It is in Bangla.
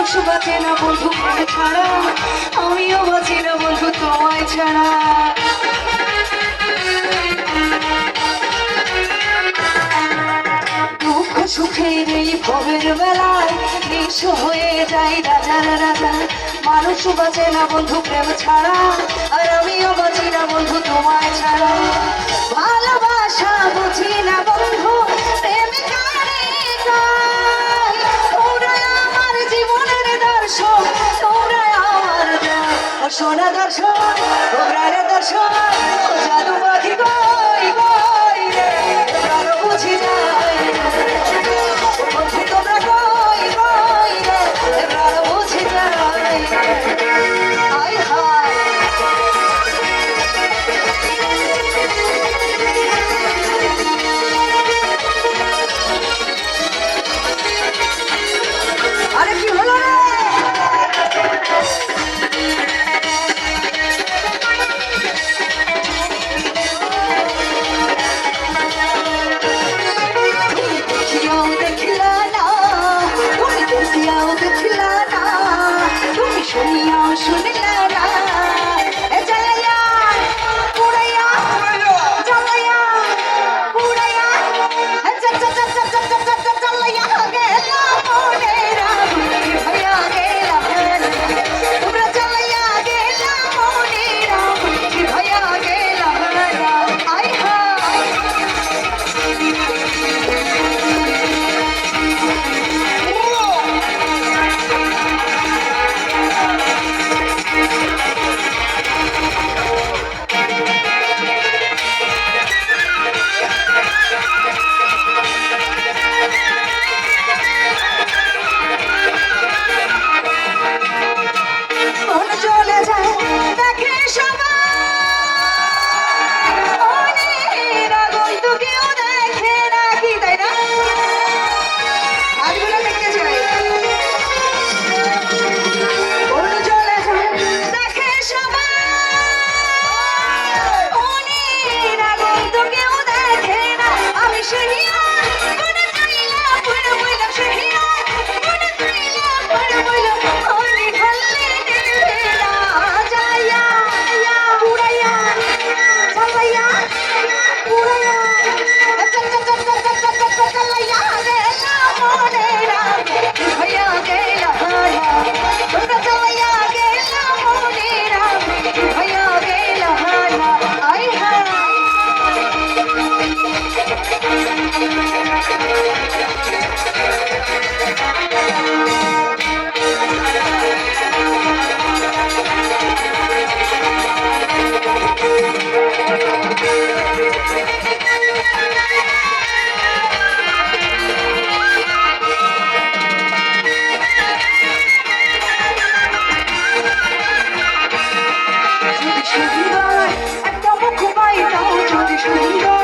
মানুষ বাঁচে না বন্ধু প্রেম ছাড়া, আমিও বাঁচি না বন্ধু তোমায় ছাড়া। দুঃখ সুখের এই ভবের বেলায় নিঃস্ব হয়ে যায় রাজার রাজা। মানুষ বাঁচে না বন্ধু প্রেম ছাড়া, আর আমিও বাঁচি না বন্ধু তোমায় ছাড়া। ভালোবাসা বুঝি না বন্ধু, প্রেম কারে কয়? তোমরাই আমার জীবনের দর্শন, তোমরাই আমার সোনা দর্শন, তোমরা রে দর্শন, জাদু পাখি কই কই রে, তোমরা বুঝি যায় বন্ধু, তোমরা কই কই রে, তোমরা বুঝি যায়। হায় হায় আরে কি হলো রে? সুন্দর একটা মুখ পাইতাম যদি সুন্দর